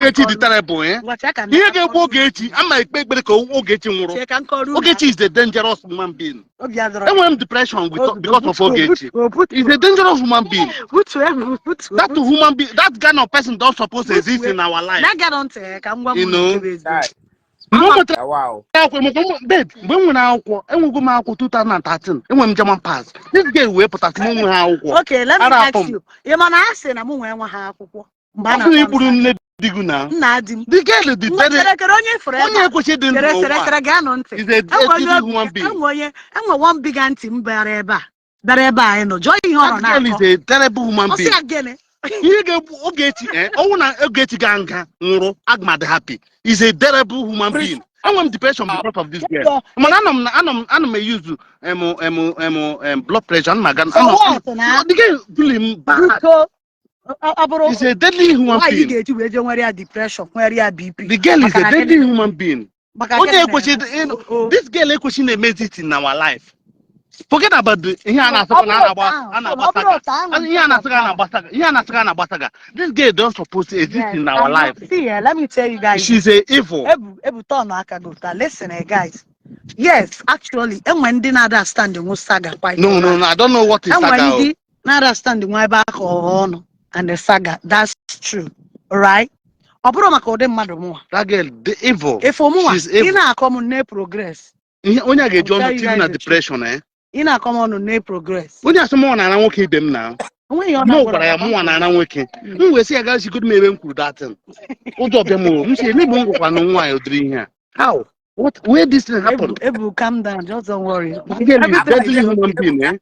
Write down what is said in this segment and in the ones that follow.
Ogechi the terrible, eh? Here get Ogechi. I'm like Ogechi Muro. Ogechi is the dangerous human being. I want depression because of Ogechi. He's a dangerous human being. That human being, that kind of person don't supposed to exist in our life. You know. Wow. Babe, when I go 2013, when German pass, this guy will put us okay, let me ask you. You man ask na mu nwe ha akwụkwọ. Mba na diguna. The girl is the very human being. Enwe one big auntie mbere ebe a. Bere ebe a no. Joy ihe ọ na. That girl is a terrible human being. He get Ogechi, oh na Ogechi ganga nwụrụ agmad happy. He's a terrible human being. I want depression because of this girl. Man, I'm use blood pressure. The girl do him bad. He's a deadly human being. Why you get depression? Where you BP? The girl is a deadly human being. This girl is amazing in our life. Forget about the this girl don't supposed to exist in our life. See, let me tell you guys. She's a evil. Listen, guys. Yes, actually, and when they not understand the saga quite. No, I don't know what is saga. And when they not understand the back or and the saga, that's true. Alright? That girl, the evil. If she's evil. In common no progress. When you get John to depression, eh? In a common no progress. When you have someone and I won't keep them now. No, but I am one and I'm working. Who will say a guy she could make them cool that thing? What of them? You say, maybe one why you're doing here. How? What? Where this thing happened? Ebu, calm down. Just don't worry. Everything human being, eh?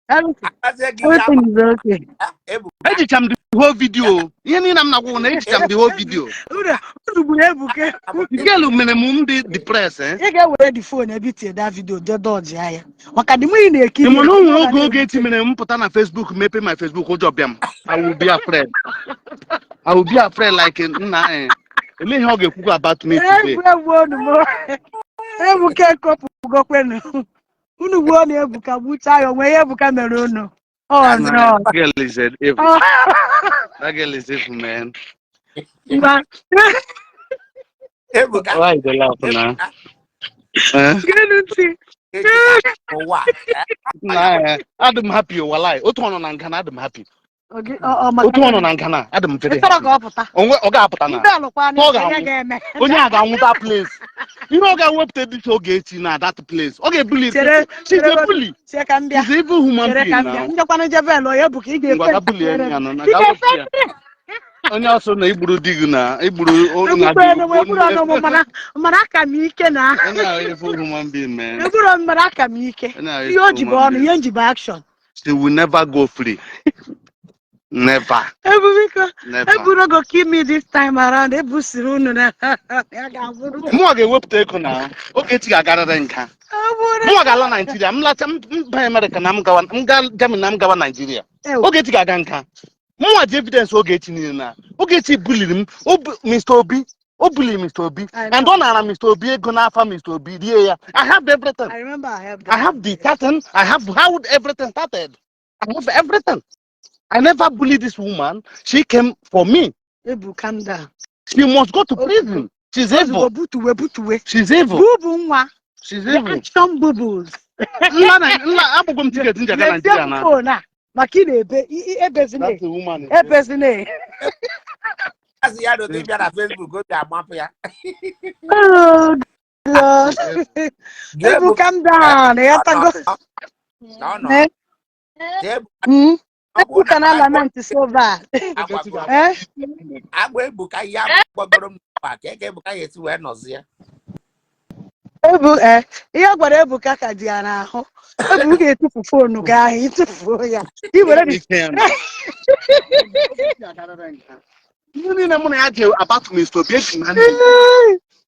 Everything is okay. I did the whole video. You mean I'm not going to the whole video? The girl minimum depressed, eh? You get where the phone every that video. The dodge higher. What can the money keep? You know, go get him and put on a Facebook, maybe my Facebook will job them. I will be afraid. I will be afraid like nah. Let me hug about me today. Oh no! That girl is an evil. That girl is evil, man. Why is the laugh now? I'm happy. Walai. Otono nankana. I'm happy. Okay. Otono nankana. I'm very happy. Oga aputana. Oga that place. You know, I went to this Ogechi now, that place. Okay, bully. She's a bully. She's an evil human being now. Onye also na iburu diguna, iburu human being, man. She will never go free. Never. Never go keep me this time around. More get whip take now. Okay, I got it. More gala Nigeria. I'm American. I'm going Nigeria. Okay, Ganka. More evidence Ogechi now. Ogechi bully him. Mr. Obi. Bully Mr. Obi. And don't allow Mr. Obi gonna for Mr. Obi. Yeah, I have everything. I remember I have. I have the pattern. I have how everything started. I have everything. I never bullied this woman. She came for me. Ebu, calm down. She must go to prison. She's evil. She's evil. She's evil. Action bubbles. That's the woman. As the other day, Facebook go to Mafia. Oh, God. Ebu, calm down. No. Who can I lament so bad? I will book a yam. Ebu, yeah, but Ebu Kakadiana. Ebu get to phone no guy into ya. He will let it. You need a money about Mr. Baking and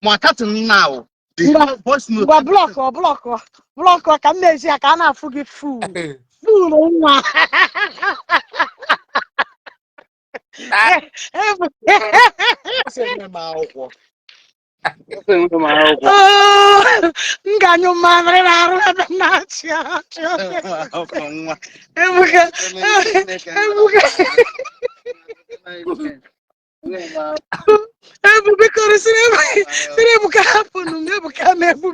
more cutting now. Voice note. Block, can they say I cannot forget food? Food, Ganyo madre la Because Ebuka happened, Ebuka mebu.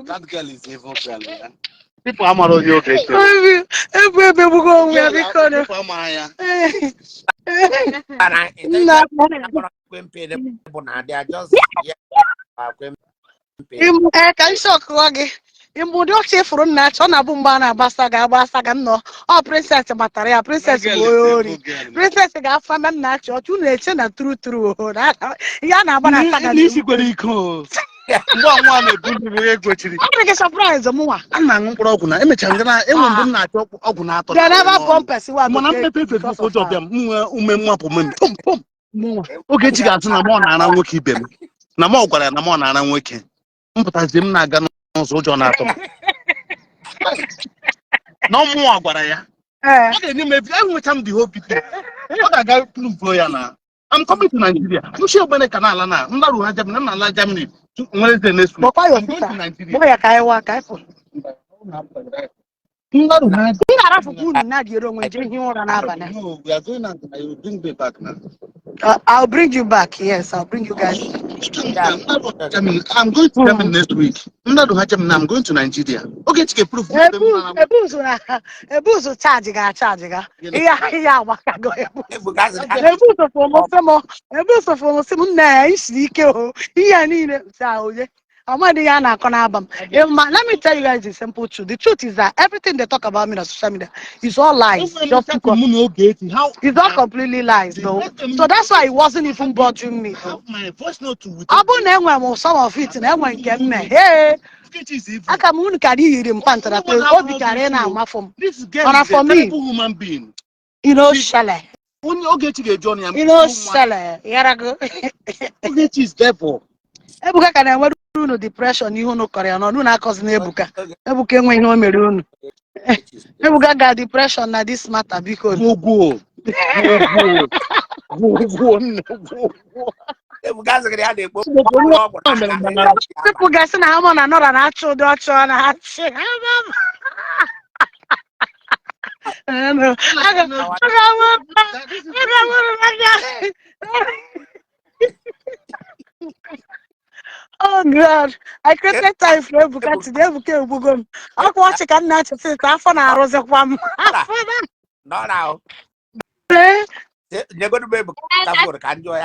That girl is evil girl. Yeah. People are more you okay. People go where we corner. And No. they are just Can shock wage. Imbudo chefuru na cho na bumba na basaga no. Oh princess matara, princess boyori. Princess ga fama na cho tu na na true. Ya na bana saga ni si kwere iko. Nwa na-ebu egwechiri. I'm like surprise mwa. Ana mkpụrụ ọgwụ na emecha na enwe mgbe m na-achọ ọgwụ na-atọ. They never bump person wa mana mmepe Facebook ojo ọbịa m ume mwapụ m pom pom. Ogechi ga-atụ na mụ na-ara nwoke ibe m. Na mụ gwara ya na mụ na-ara nwoke. Mpụtazie m na-aga n'ụzọ ụjọ na-atọ m. Na mmụọ gwara ya. Ọ ga-enye m ebi enwecha m the whole picture. Ọ ga-aga prove ya na I'm coming to Nigeria. I'm sure when I can alana. I'm not going to Germany. Wednesday next week. I'm going to Nigeria. Boy, I for. No, we are going and I will bring me back now. I'll bring you back. Yes, I'll bring you guys. I'm going to Germany next week. I'm going to Nigeria. Okay, to get proof. Ebuzo charge. Yeah, waka go. Ebuzo for na isi ike o. Iya niile sa oye. Let me tell you guys the simple truth. The truth is that everything they talk about me on social media is all lies. It's all completely lies, though. So that's why it wasn't even bothering me. My voice note with some of it and hey. I come carry him panther. This girl is a terrible human being. You know, Shelley. You know, Shelley. Ogechi is devil. Ebuka can enwe unu depression ihu no Korea no na cause na Ebuka enwe ihe o mere unu Ebuka ga depression na this matter because go Ebuka zagere ya na-egbo people guys na ha na nora na achu do ocho na achi Oh God, I created time for Ebuka today. Ebuka Ubugom. I'm watching and not to sit half an hour of one. No, now. Eh? You're going to be able to can joy.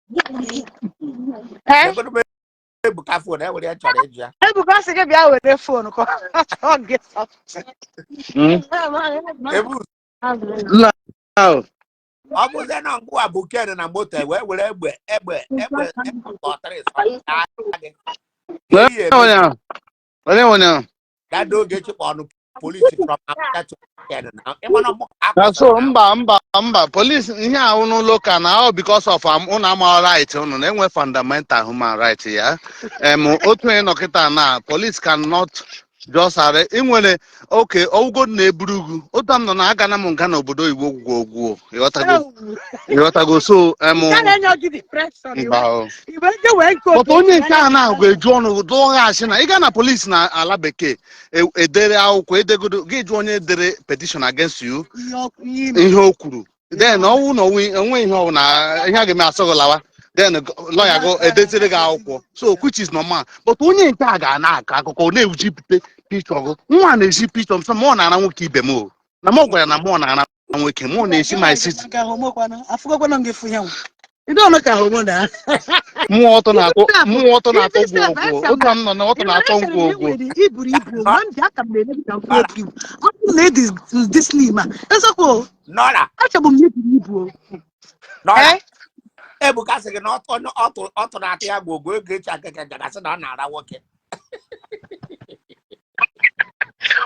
You're going to be able to afford that with your challenge. Ebuka say be out with the phone. Get up. No. I was then on go a bouquet and a motor where will ever that don't get you on police from Africa to Canada. So mba police here no local now because of own right no fundamental human right ya otu nọkịta na police cannot just are inwere okay ogo na eburugu otu am nọ na aga na m nga na obodo Igbo gwogwo ịghọtago so onye nke a na-agwa eju ọnụ dụọ ha asị na ịga na police na ala bekee edere akwụkwọ edegodo gị jụ onye dere petition against you ihe o kwuru then ọnwụ na onwe ihe ọ na ihe a ga-eme asọgolawa then lawyer go edezere gị akwụkwọ so which is normal but onye nke a ga na-akọ akụkọ na-ejipụta picture go nwa na-eji picture m sọ mụ na ara nwoke ibe m na mụ gwara na mụ na ara nwoke mụ na-esi my city mmụọ ọtọ na-atọ ngwogwo oge m nọ na ọtọ na-atọ ngwogwo Ebuka sị gị na ọtụ na-atụ ya bụ ogo Ogechi Okeke Njaka sị na ọ na-ara nwoke.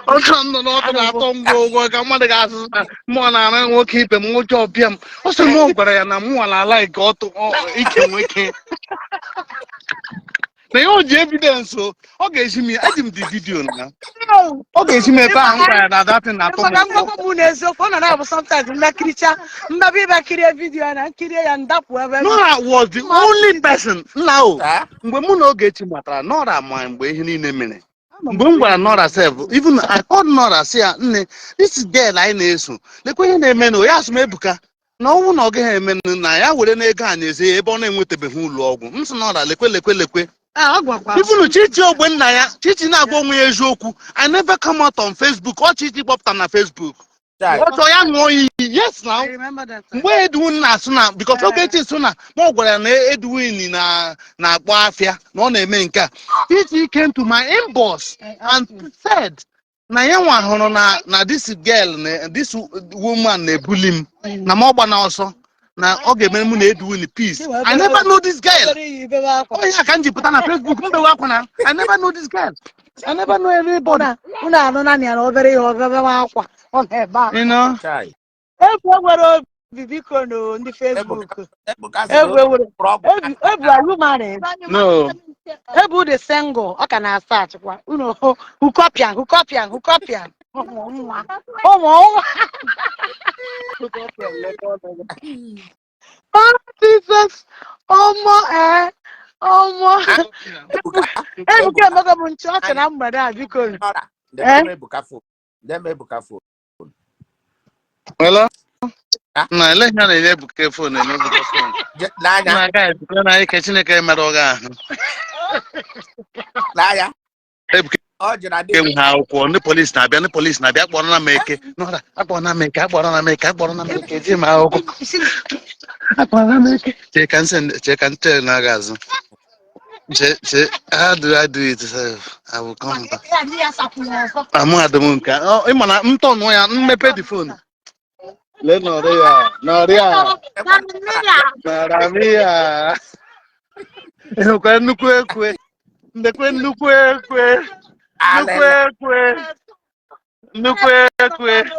Oge m nọ na ọtọ na-atọ ngwogwo ka mmadụ ga-asụ na mmụọ na-ara nwoke ibe m nwoke ọbịa m ọ sị mụ gwara ya na mmụọ ala ike ọtụ ike nwoke na ihe o ji evidence ọ ga-esi m eji m the video na ọ ga-esi m ebe ahụ gwara ya na datin na atọ Nora was the only person mgbe mụ na Ogechi matara Nora ma mgbe ihe niile mere mgbe m gwara Nora sef even I called Nora say nne this girl anyị na-eso lekwa ihe na-eme na ya asụ m Ebuka No one again, I would na ego anyị eze ebe ọ na-enwetebeghị ụlọ ọgwụ m sị na ọra lekwe even Chichi Ogbenna ya Chichi na-agwa onwe ya eziokwu I never come out on Facebook or Chichi kpọpụta na Facebook ọchọ ya ṅụọ iyi yes now mgbe Edwin na-asụ na because Ogechi sụ na ma ọ gwara ya na Edwin na-akpọ afịa na ọ na-eme nke a Chichi came to my inbox and said na ya nwa hụrụ na this girl this woman na-ebuli m na ma ọ gba na ọsọ na ọ ga-emere m na Edwin peace I never know this girl onye aka m ji pụta na Facebook mbewe akwa na I never know this girl I never know anybody unu anụ na ya na obere ihe obere akwa ọ na-ebe a you know egwu nwere obi biko no ndị Facebook egwu alụmarị no ebu the single ọ ka na-asa achịkwa unu hukopian ụmụ Jesus ọmọ ebuka emego m nchi ọchị na mgbede a biko hello na ele ha na-enye Ebuka phone na guys na anyị ka Chineke mere ọ ga-ahụ Ebuka enwe ha akwụkwọ ndị polisi na-abịa kpọrọ na m eke akpọrọ na m eke ji ma akwụkwọ akpọrọ na m eke chee ka nte na-aga azụ how do I do it self? I will come back. I'm at the moon. I'm turn ya mmepe the phone. Le Noria. Naramia. Ekwe nnukwu ekwe. Ndekwe nnukwu ekwe. Nnukwu ekwe.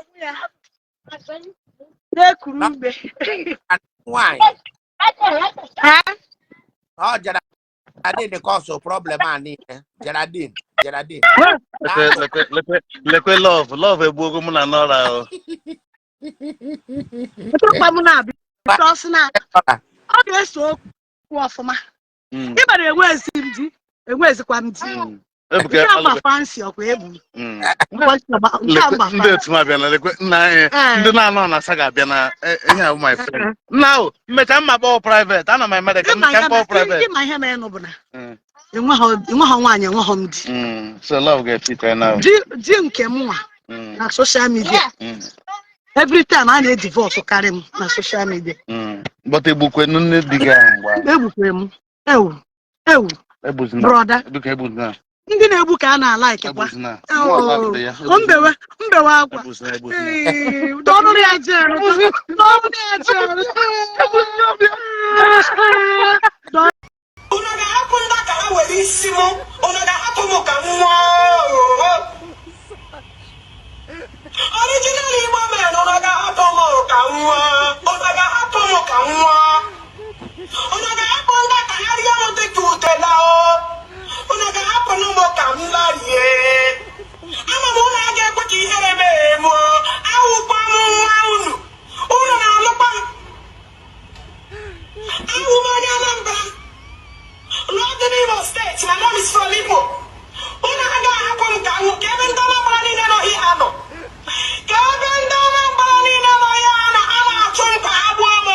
Nekurube. Why? Oh, Geraldine cause a problem, Geraldine. Lekwe love egbugo mụ na Nora. Ọ ga-eso okwu ọfụma. Ịbara enwezikwa m di. Ebuka agba fancy ọkwa ebu. Ndị otu m abịa na lekwe nna anyị ndị na-anọ na saga abịa na ihe ahụ my friend. Now, mmecha mma kpọọ private, ana m eme ka m kpọọ private. Ịma ihe mere nụ bụ na enweghị nwaanyị enweghị m di. So love get it right now. Di nke m nwa na social media. Every time I need divorce carry m na social media. But egbukwe nne di gị ahụ egbukwe m. Brother. Ebuka egbuzina. Ndị na-egbu ka a na-like kwa. Mbewe akwa. Dọnụ ya jere. Unu ga-ahapụ ndị ka ha were isi m, unu ga-ahapụ m ka m nwụọ. Original Igbo mere na unu ga-ahapụ m ka m nwụọ. Unu ga-ahapụ m ka m nwụọ. Unu ga-ahapụ ndị ka ha rie m dịka utela o. Unu ga-ahapụ m ka m larie. Ama m unu ga-ekwe ka ihere mee m. Awụkwa m nwa unu. Unu na-alụkwa m. Awụ m onye Anambra. Not the name of state, my mom is from Igbo. Una ga hapụ m ka nwụ ka ebe ndị ọma gbara niile nọ ihe anọ. Ka ebe ndị ọma gbara niile nọ ihe anọ, a na-achụ m ka ha gbuo m.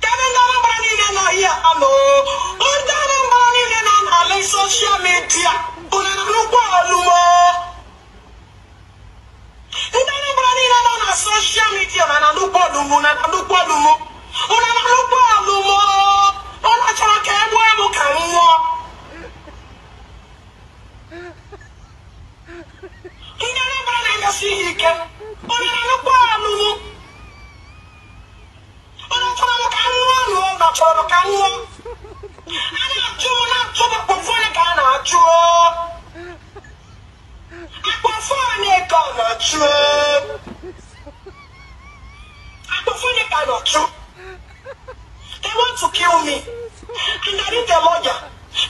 Ka ebe ndị ọma gbara niile nọ ihe anọ. Ndị ọma gbara niile nọ n'ala soshal midia. Una na nnukwu olumo. Ndị ọma gbara niile nọ na soshal midia na nnukwu olumo. Una na nnukwu olumo. Ona chọrọ ka egbu egbu ka m nwụọ. Ndị Anambra na-agasi ihe ike. Ona na nnukwu olumo. Ona chọrọ m ka m nwụọ n'ụlọ. Ona chọrọ m ka m nwụọ. A na-achụ na-achụ kpọfọnị ka a na-achụ. Akpọfọnị ka a na-achụ. Akpọfọnị ka a na-achụ. They want to kill me. And I need a lawyer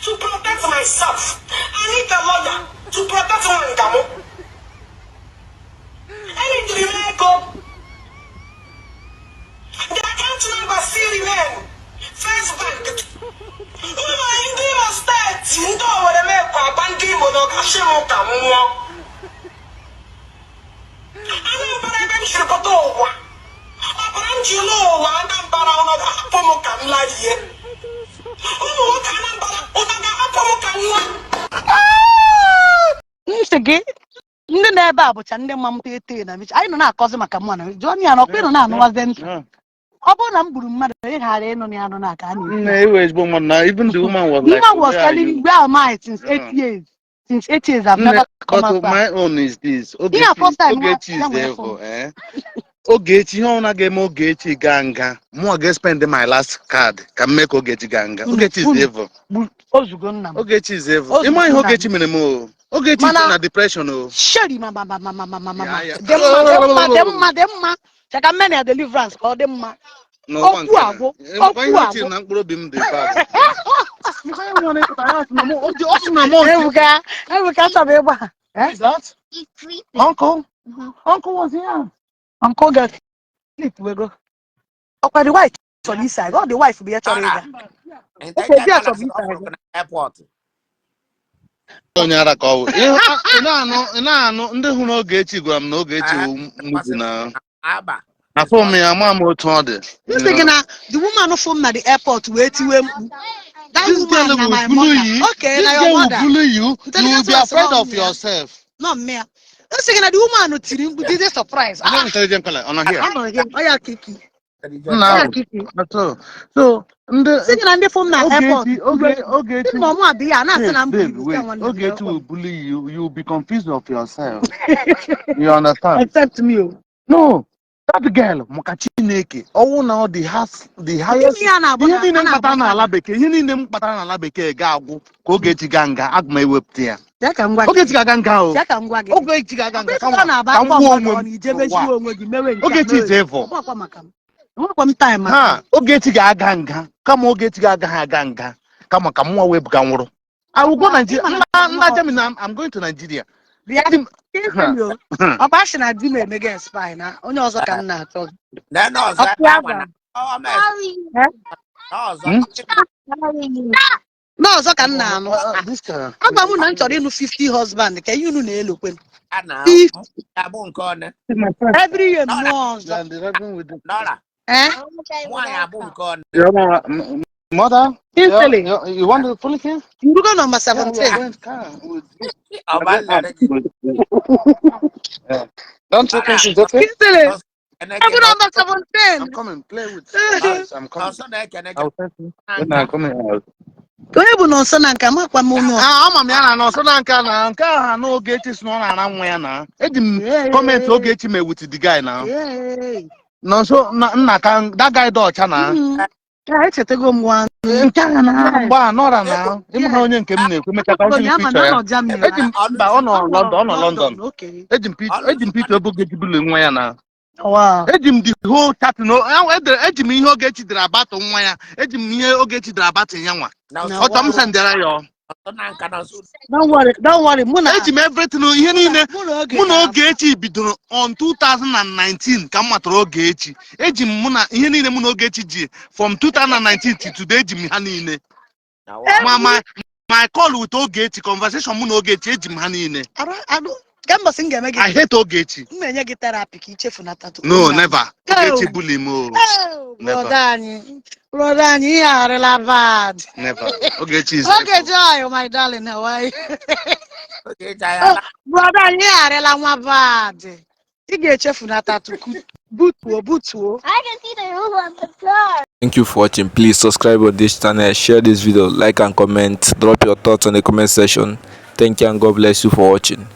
to protect myself. I need a lawyer to protect Wangamo. I need to go. The account number still remain. First bank. Uma hindi mo state. Ndo wale me kwa bandi mo no kashimo kamuo. Ano ba na ben shirpoto? ihe ụmụ nwoke Anambra ụna ga-ahapụ m ka nwa nsị gị ndị na-ebe a bụcha ndị mma m tete na michi anyị nọ na-akọzi maka mma na jụọ ya na ọkwa ịnọ na-anụwazi ntị ọ bụrụ na m gburu mmadụ ịghara ịnụ na ya nụ na-aka a even the woman was the like, woman was telling me, where am I since 8 years? Since 8 years, I've never come but out back. my own is this. Yeah, first time. Ogechi is evil, eh? Ogechi, how na game Ogechi ganga. More get spend my last card can make Ogechi ganga. Ogechi is evil. Ogechi is evil. You mind Ogechi minimo? Ogechi is in a depression, oh. Shady, mama. Demma. Check a many deliverance called them. No one. Why you not grow him the bad? Is that? Uncle? Uncle was here. Uncle got sleep. We go. Okay, the wife on this side. Oh, the wife will be at your airport. Onyara call. No, ndị hụ n'Ogechi gwara m na Ogechi muzi na Aba. na phone me mama otu ọ dị. You think na the woman from at the airport waiting when that woman na my mother. Okay, now your mother. You will be afraid of yourself. Not me. You think na the woman no tiri did a surprise. I'm intelligent color on here. Oh yeah, Kiki. No. So ndị from na airport. Ogechi. Mama be ya na say na Ogechi will bully you. You will be confused of yourself. You understand? Except me. No. That girl, Mokachi Neke, oh now the highest. Ihe niile mkpata na ala bekee, ihe niile mkpata na ala bekee ga-agwụ ka Ogechi ganga agma ewepụta ya. Ogechi ganga o. Ogechi ganga ka Ogechi is evil. Ha, Ogechi ga-aga nga, kama Ogechi ga-aga nga, kama ka mwa web ga nwụrụ. I will go Nigeria. I'm going to Nigeria. Ọ bụ na di m emege spy na onye ọzọ ka m na-atọ. N'ọzọ ka m na-anụ. Agba m na m chọrọ ịnụ 50 husband ka ihe unu na-elokwe. Every year more. Mother, instantly. You want to fully here? You go number 17. Don't take it, okay? Instantly. I go number 17. I'm coming. Play with us. I'm coming. I'll tell you when I'm coming out. Onye bụ na ọsọ na nka makwa m onye ama m ya na ọsọ na nka na nke ha na Ogechi si na ara nwa ya na eji m comment Ogechi me with the guy na no so nna ka that guy dị ọcha na echetego m nwa nke a na mgba nọra na ịmụrụ onye nke m na-ekwu meka ka ndị picture ya eji m mba ọ nọ London eji m picture ebe Ogechi bulu nwa ya na eji m the whole chat no eji m ihe Ogechi dịrị abatụ nwa ya eji m ihe Ogechi dịrị abatụ ya nwa ọtọ m sendere ya don't worry eji m everything ihe niile mụ na Ogechi bidoro on 2019 ka m matara Ogechi eji m mụ na ihe niile mụ na Ogechi ji from 2019 to today eji m ha niile my call with Ogechi conversation mụ na Ogechi eji m ha niile I hate Ogechi. No, never. Ogechi bully mo. Brother, you are bad. Never. Ogechi is Ogechi, my darling, how are you? Brother, you are bad. You get chef na tattoo. Butuo. I can see the roof on the floor. Thank you for watching. Please subscribe on this channel, share this video, like and comment, drop your thoughts on the comment section. Thank you and God bless you for watching.